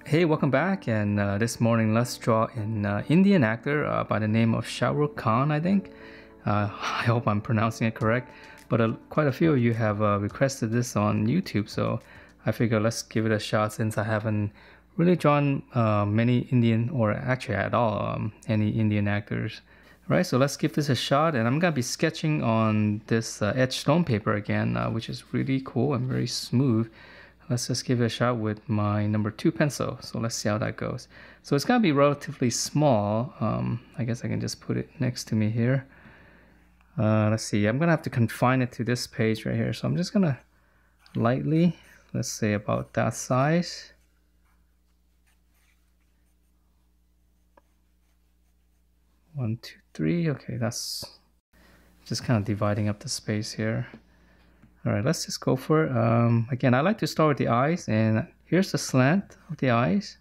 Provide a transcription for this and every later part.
Hey, welcome back. And this morning, let's draw an Indian actor by the name of Shah Rukh Khan, I think. I hope I'm pronouncing it correct. But quite a few of you have requested this on YouTube, so I figure let's give it a shot since I haven't really drawn many Indian, or actually at all, any Indian actors. Right, so let's give this a shot, and I'm gonna be sketching on this etched stone paper again, which is really cool and very smooth. Let's just give it a shot with my number 2 pencil. So let's see how that goes. So it's gonna be relatively small. I guess I can just put it next to me here. Let's see, I'm gonna have to confine it to this page right here. So I'm just gonna lightly, let's say about that size. One, two, three. Okay, that's just kind of dividing up the space here. All right, let's just go for it. Again, I like to start with the eyes, and here's the slant of the eyes.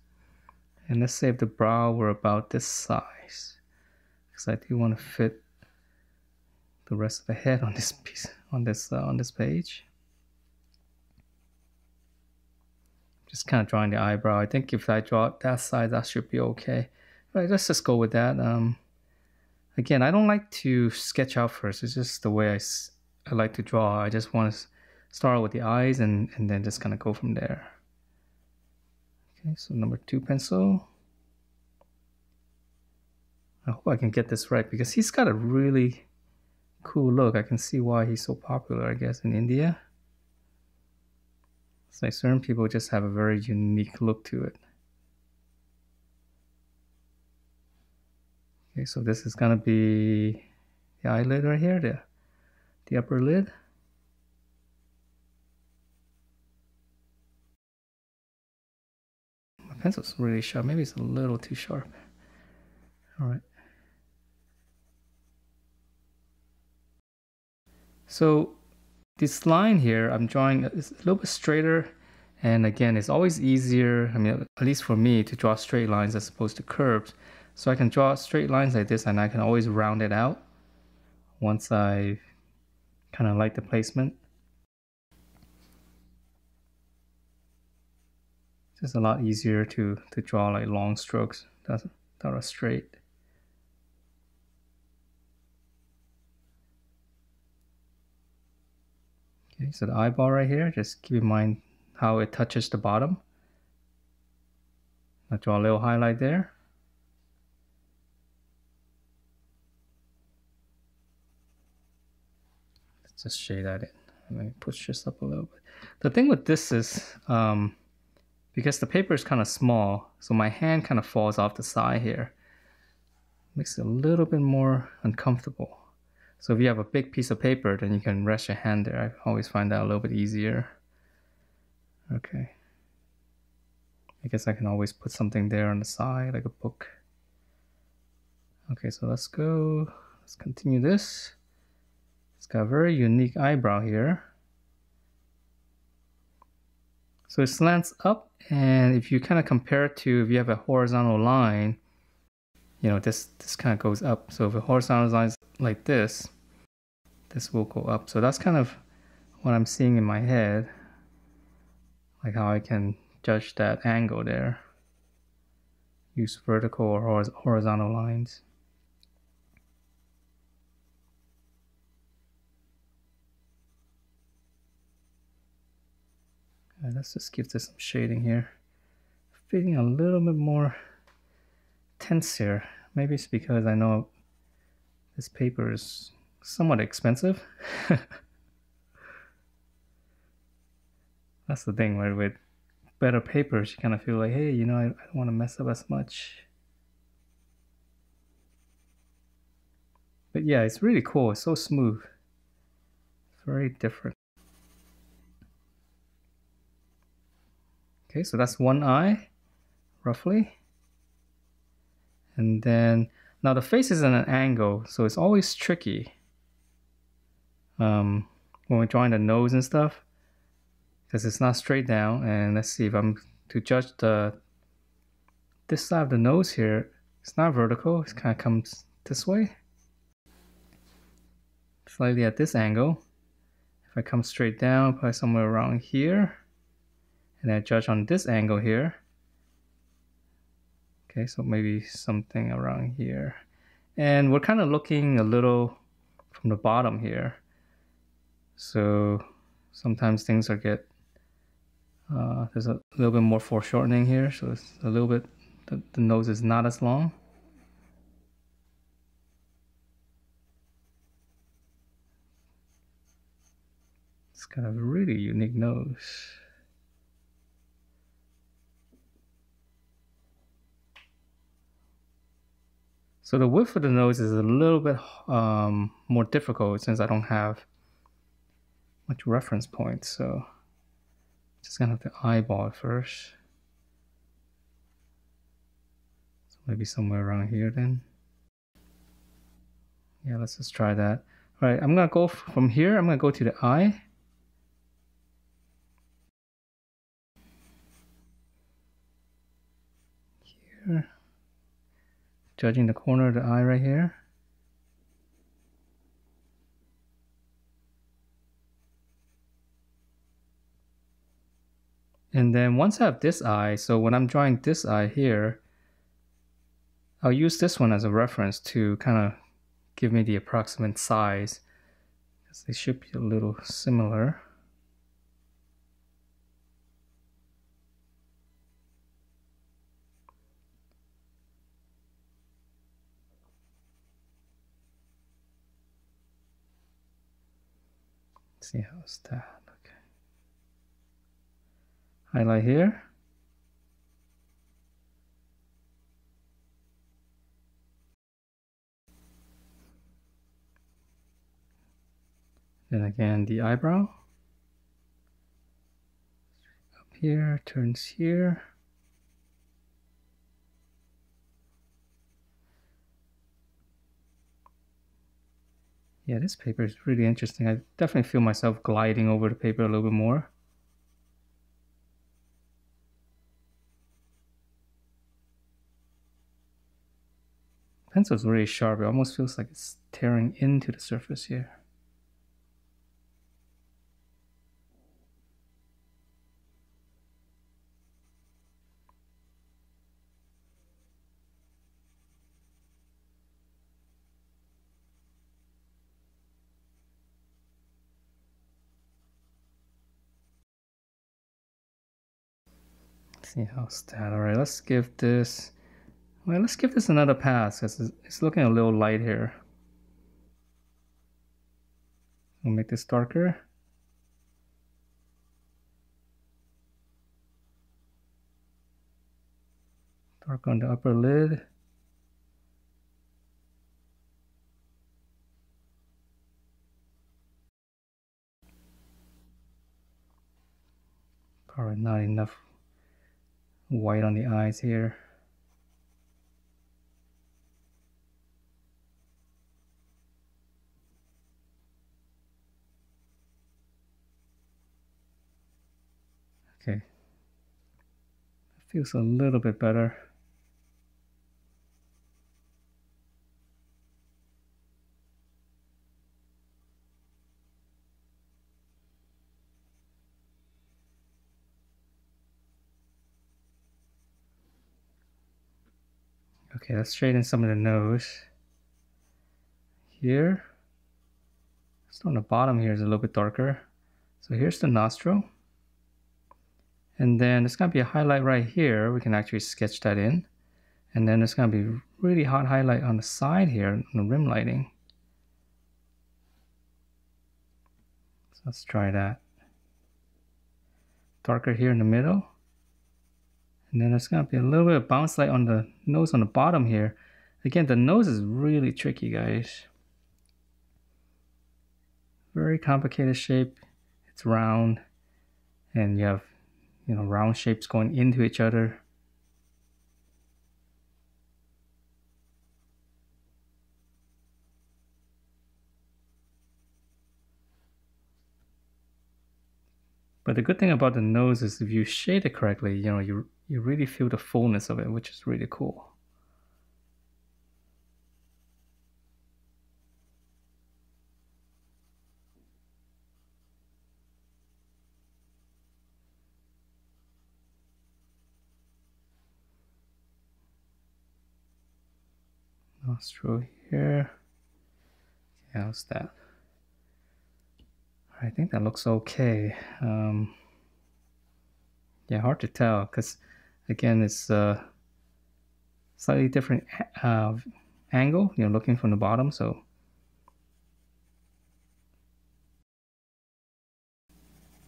And let's say if the brow were about this size, because I do want to fit the rest of the head on this piece, on this page. Just kind of drawing the eyebrow. I think if I draw it that size, that should be okay. All right, let's just go with that. Again, I don't like to sketch out first. It's just the way I like to draw. I just want to start with the eyes and then just kind of go from there. Okay, so number 2 pencil. I hope I can get this right because he's got a really cool look. I can see why he's so popular, I guess, in India. It's like certain people just have a very unique look to it. Okay, so this is gonna be the eyelid right here, the upper lid. My pencil's really sharp. Maybe it's a little too sharp. All right. So this line here, I'm drawing is a little bit straighter. And again, it's always easier, I mean, at least for me, to draw straight lines as opposed to curves. So I can draw straight lines like this, and I can always round it out once I kind of like the placement. It's just a lot easier to draw like long strokes that are straight. Okay, so the eyeball right here, just keep in mind how it touches the bottom. I'll draw a little highlight there. Let's just shade that in. Let me push this up a little bit. The thing with this is, because the paper is kind of small, so my hand kind of falls off the side here. Makes it a little bit more uncomfortable. So if you have a big piece of paper, then you can rest your hand there. I always find that a little bit easier. Okay. I guess I can always put something there on the side, like a book. Okay, so let's go. Let's continue this. It's got a very unique eyebrow here. So it slants up, and if you kind of compare it to if you have a horizontal line, you know, this kind of goes up. So if a horizontal line is like this will go up. So that's kind of what I'm seeing in my head, like how I can judge that angle there. Use vertical or horizontal lines. And let's just give this some shading here. Feeling a little bit more tense here. Maybe it's because I know this paper is somewhat expensive. That's the thing, right? With better papers, you kind of feel like, hey, you know, I don't want to mess up as much. But yeah, it's really cool. It's so smooth. It's very different. Okay, so that's one eye, roughly. And then, now the face is at an angle, so it's always tricky when we're drawing the nose and stuff, because it's not straight down. And let's see, if I'm to judge this side of the nose here, it's not vertical, it kind of comes this way, slightly at this angle. If I come straight down, probably somewhere around here, and I judge on this angle here, Okay, so maybe something around here. And we're kind of looking a little from the bottom here. So sometimes things are there's a little bit more foreshortening here. So it's a little bit, the nose is not as long. It's got a really unique nose. So the width of the nose is a little bit more difficult since I don't have much reference points. So just gonna have to eyeball it first. So maybe somewhere around here then. Yeah, let's just try that. All right, I'm gonna go from here. I'm gonna go to the eye. Here. Judging the corner of the eye right here. And then once I have this eye, so when I'm drawing this eye here, I'll use this one as a reference to kind of give me the approximate size, because they should be a little similar. Let's see, how's that? Okay. Highlight here. Then again, the eyebrow. Up here, turns here. Yeah, this paper is really interesting. I definitely feel myself gliding over the paper a little bit more. Pencil's really sharp. It almost feels like it's tearing into the surface here. Let's see, how's that? All right, let's give this, well, let's give this another pass because it's looking a little light here. We'll make this darker. Dark on the upper lid. Probably not enough white on the eyes here. Okay. It feels a little bit better. Okay, let's straighten some of the nose. Here. So on the bottom here is a little bit darker. So here's the nostril. And then there's going to be a highlight right here. We can actually sketch that in. And then there's going to be really hot highlight on the side here on the rim lighting. So let's try that. Darker here in the middle. And then there's going to be a little bit of bounce light on the nose on the bottom here. Again, the nose is really tricky, guys. Very complicated shape. It's round. And you have, round shapes going into each other. But the good thing about the nose is if you shade it correctly, you really feel the fullness of it, which is really cool. Nostril here. How's that? I think that looks okay. Yeah, hard to tell because again, it's a slightly different angle. You're looking from the bottom, so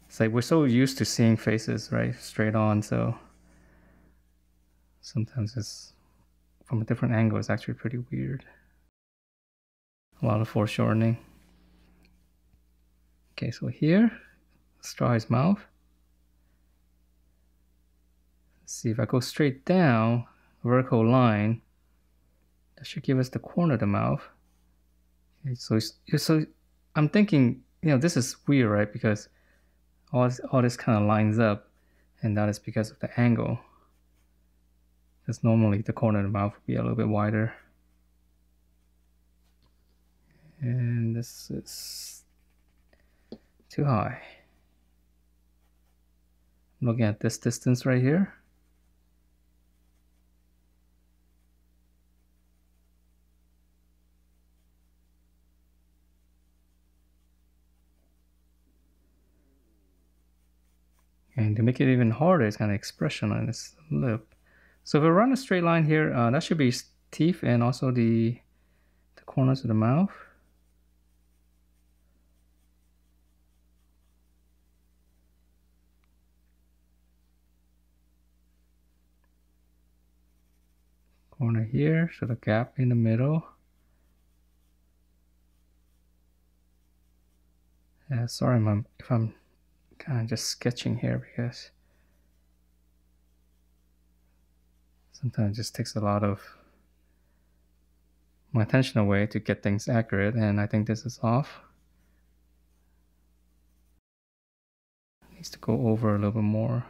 it's like we're so used to seeing faces right straight on, so sometimes it's from a different angle. It's actually pretty weird. A lot of foreshortening. Okay, so here, let's draw his mouth. Let's see if I go straight down, vertical line, that should give us the corner of the mouth. Okay, so I'm thinking, this is weird, right? Because all this kind of lines up, and that is because of the angle. Because normally the corner of the mouth would be a little bit wider. And this is too high. I'm looking at this distance right here. And to make it even harder, it's kind of expression on this lip. So if we run a straight line here, that should be teeth and also the corners of the mouth. Corner here, so the gap in the middle. Yeah, sorry if I'm kind of just sketching here because sometimes it just takes a lot of my attention away to get things accurate, and I think this is off. It needs to go over a little bit more.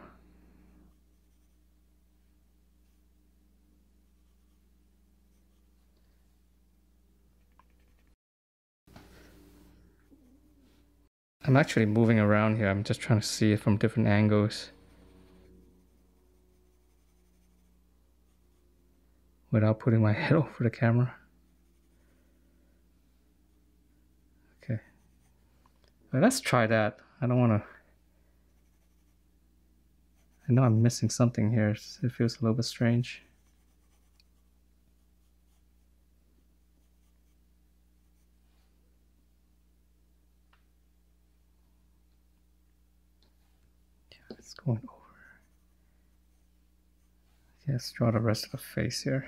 I'm actually moving around here. I'm just trying to see it from different angles without putting my head over the camera. Okay. Well, let's try that. I don't want to... I know I'm missing something here. It feels a little bit strange. Yeah, it's going over. Okay, let's draw the rest of the face here.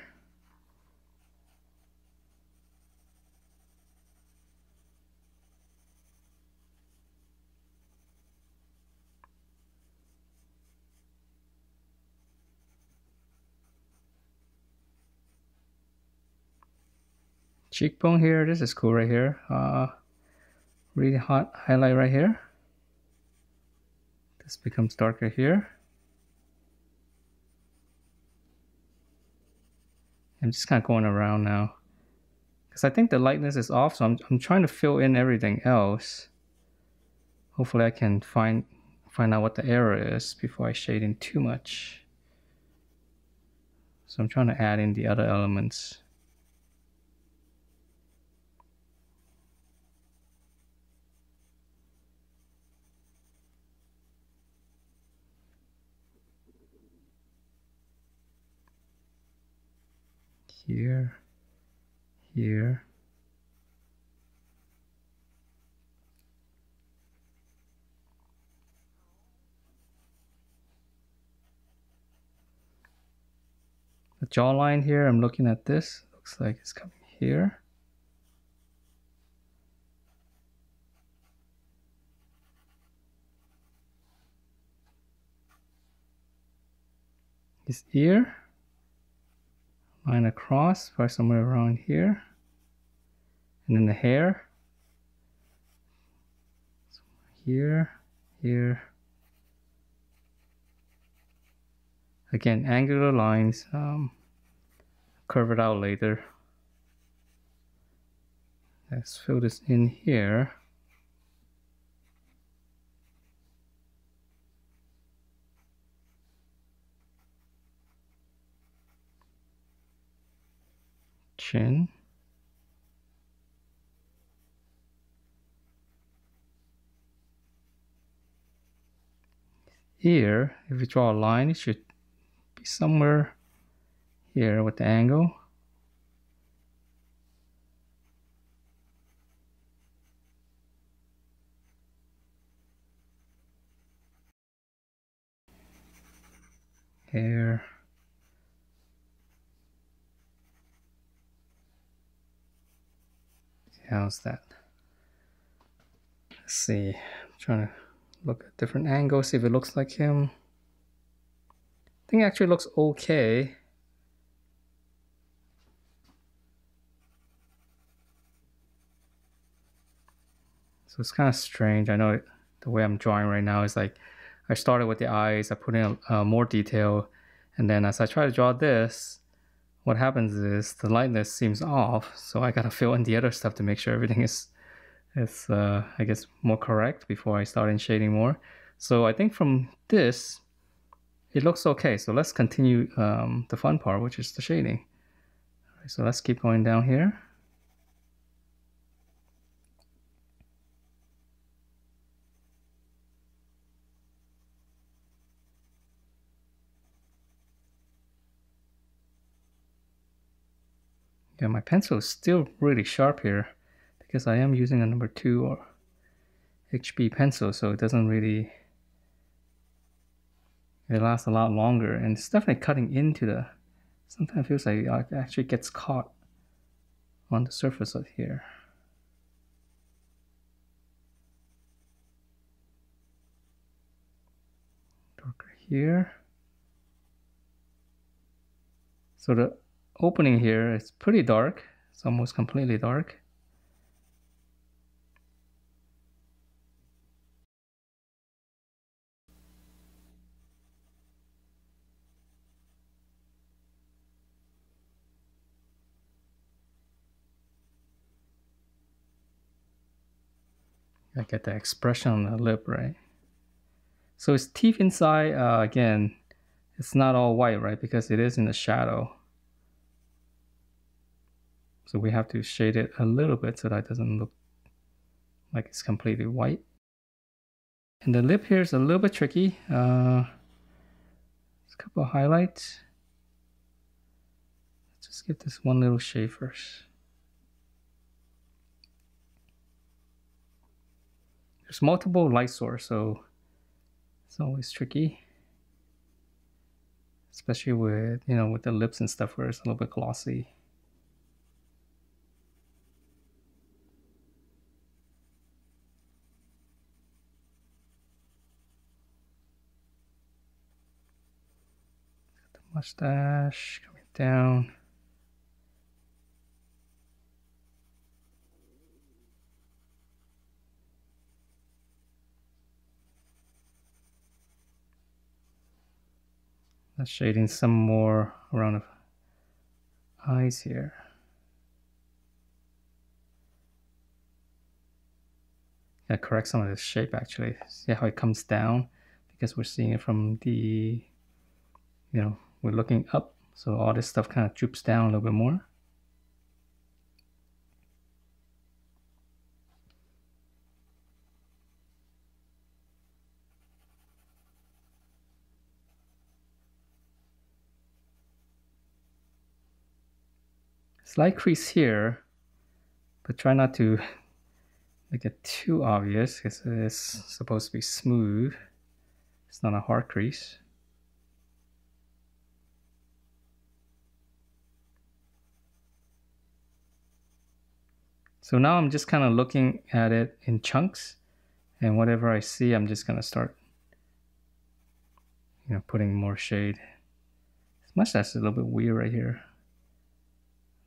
Cheekbone here, this is cool right here. Really hot highlight right here. This becomes darker here. I'm just kind of going around now because I think the lightness is off, so I'm trying to fill in everything else. Hopefully I can find out what the error is before I shade in too much. So I'm trying to add in the other elements. Here, here. The jawline here, I'm looking at this. Looks like it's coming here. His ear, line across, probably somewhere around here. And then the hair, here, here. Again, angular lines, curve it out later. Let's fill this in here. Chin. here, if you draw a line, it should be somewhere here with the angle. Here. How's that? Let's see. I'm trying to look at different angles, see if it looks like him. I think it actually looks okay. So it's kind of strange. I know the way I'm drawing right now is like I started with the eyes, I put in more detail, and then as I try to draw this, what happens is the lightness seems off, so I gotta fill in the other stuff to make sure everything is I guess more correct before I start in shading more. So I think from this, it looks okay. So let's continue the fun part, which is the shading. All right, so let's keep going down here. Yeah, my pencil is still really sharp here because I am using a number 2 or HB pencil, so it doesn't really, it lasts a lot longer, and it's definitely cutting into the, sometimes it feels like it actually gets caught on the surface of here. Darker here. So the opening here is pretty dark. It's almost completely dark. I get the expression on the lip, right? So his teeth inside, again, it's not all white, right? Because it is in the shadow. So we have to shade it a little bit so that it doesn't look like it's completely white. And the lip here is a little bit tricky. A couple of highlights. Let's just get this one little shade first. There's multiple light source, so it's always tricky. Especially with, you know, with the lips and stuff where it's a little bit glossy. Got the mustache coming down. Let's shading some more around the eyes here. Gotta correct some of the shape actually. See how it comes down? Because we're seeing it from the, you know, we're looking up. So all this stuff kind of droops down a little bit more. Slight crease here, but try not to make it too obvious because it's supposed to be smooth. It's not a hard crease. So now I'm just kind of looking at it in chunks, and whatever I see, I'm just gonna start, you know, putting more shade. This mustache is a little bit weird right here.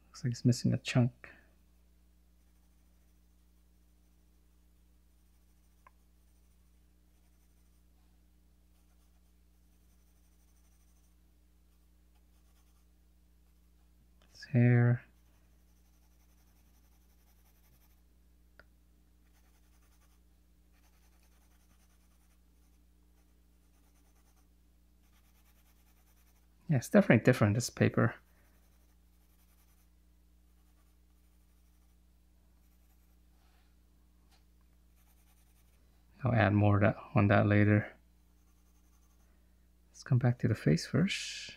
Looks like it's missing a chunk. His hair. Yeah, it's definitely different, this paper. I'll add more on that later. Let's come back to the face first.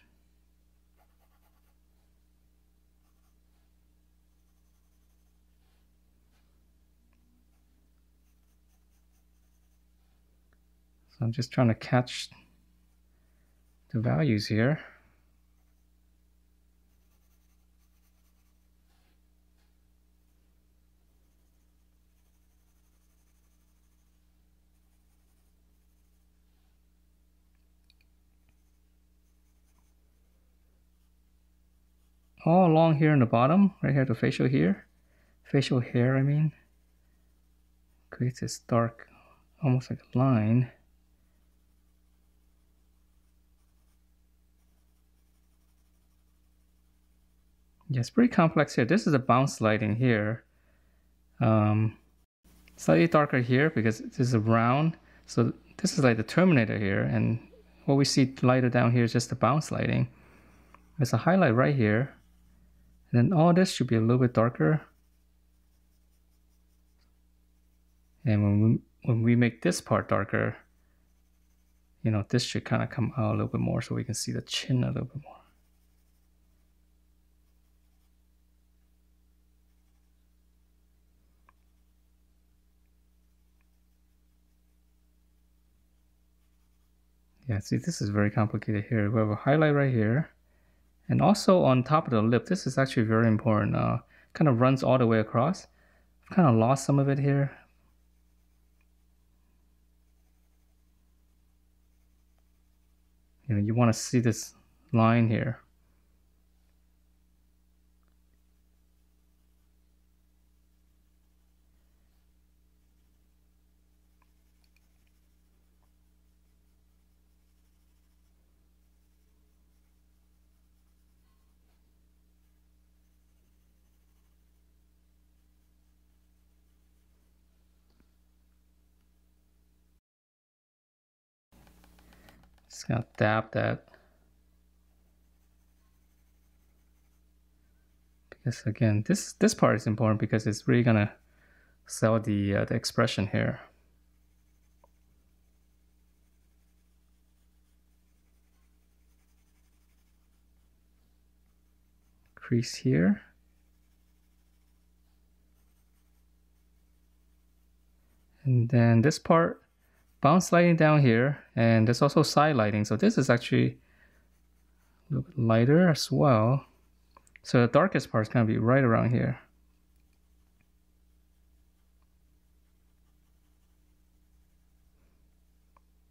So I'm just trying to catch the values here. All along here in the bottom, right here, the facial hair, I mean, creates this dark, almost like a line. Yeah, it's pretty complex here. This is a bounce lighting here. Slightly darker here because this is a round. So this is like the terminator here, and what we see lighter down here is just the bounce lighting. There's a highlight right here. And then all this should be a little bit darker. And when we make this part darker, you know, this should kind of come out a little bit more so we can see the chin a little bit more. Yeah, see, this is very complicated here. We have a highlight right here. And also on top of the lip, this is actually very important. Kind of runs all the way across. I've kind of lost some of it here. You know, you want to see this line here. Just gonna dab that. Because again, this part is important because it's really gonna sell the expression here. Crease here. And then this part, bounce lighting down here, and there's also side lighting. So this is actually a little bit lighter as well. So the darkest part is gonna be right around here.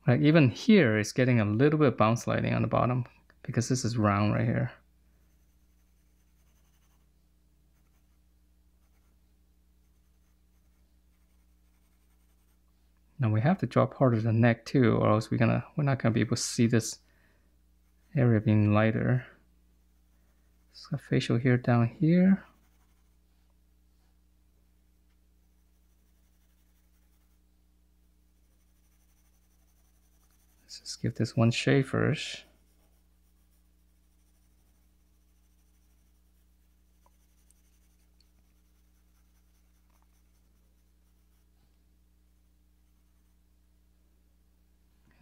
Like even here, it's getting a little bit of bounce lighting on the bottom because this is round right here. Now we have to draw part of the neck too, or else we're not gonna be able to see this area being lighter. So facial hair down here. Let's just give this one shade first.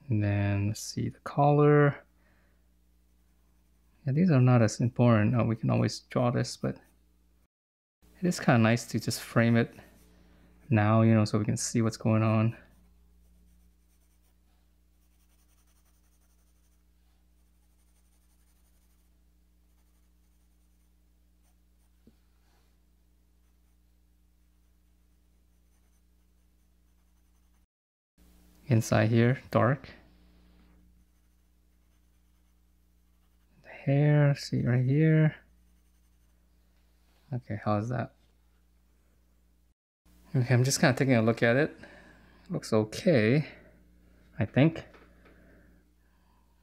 And then let's see the collar. Yeah, these are not as important. We can always draw this, but it is kind of nice to just frame it now, you know, so we can see what's going on. Inside here, dark. The hair, see right here. Okay, how's that? Okay, I'm just kind of taking a look at it. Looks okay, I think.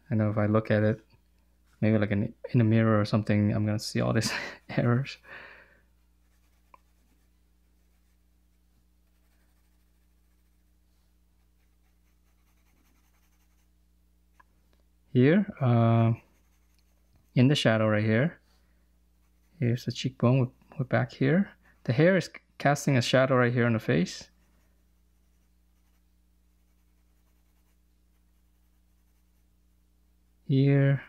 I know if I look at it, maybe like in a mirror or something, I'm gonna see all these errors. Here, in the shadow right here, here's the cheekbone, we're back here. The hair is casting a shadow right here on the face. here.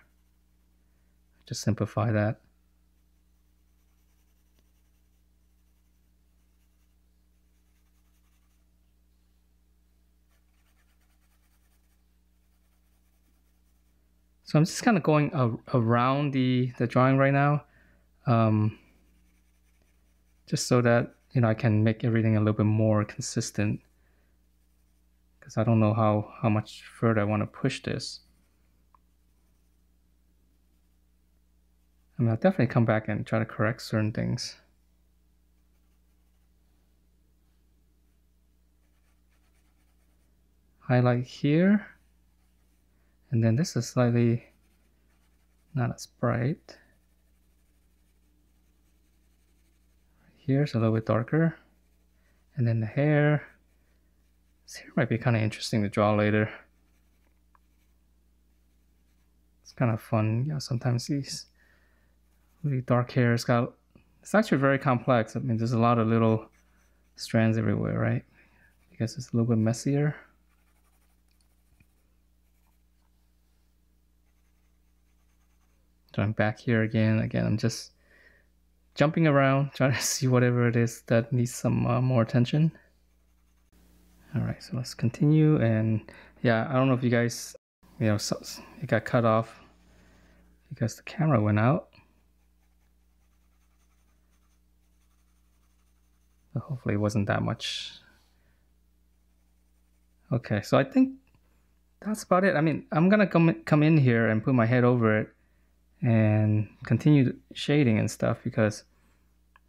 Just simplify that. So I'm just kind of going around the drawing right now, just so that, you know, I can make everything a little bit more consistent, because I don't know how much further I want to push this. I mean, I'll definitely come back and try to correct certain things. Highlight here, and then this is slightly not as bright. Here's a little bit darker, and then the hair. This hair might be kind of interesting to draw later. It's kind of fun, yeah. Sometimes these really dark hair it's actually very complex. I mean, there's a lot of little strands everywhere, right? Because it's a little bit messier. So I'm back here again. I'm just jumping around, trying to see whatever it is that needs some more attention. All right, so let's continue. And yeah, I don't know if you guys, you know, it got cut off because the camera went out. But hopefully it wasn't that much. Okay, so I think that's about it. I mean, I'm gonna come in here and put my head over it and continue shading and stuff, because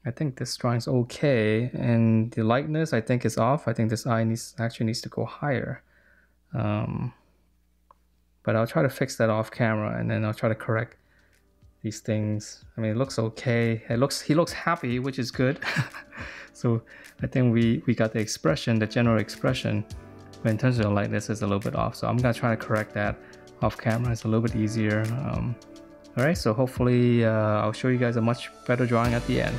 I think this drawing's okay, and the lightness I think is off. I think this eye actually needs to go higher. But I'll try to fix that off camera, and then I'll try to correct these things. I mean, it looks okay. He looks happy, which is good. So I think we got the expression, the general expression, but in terms of the lightness, it's a little bit off. So I'm gonna try to correct that off camera. It's a little bit easier. All right, so hopefully I'll show you guys a much better drawing at the end.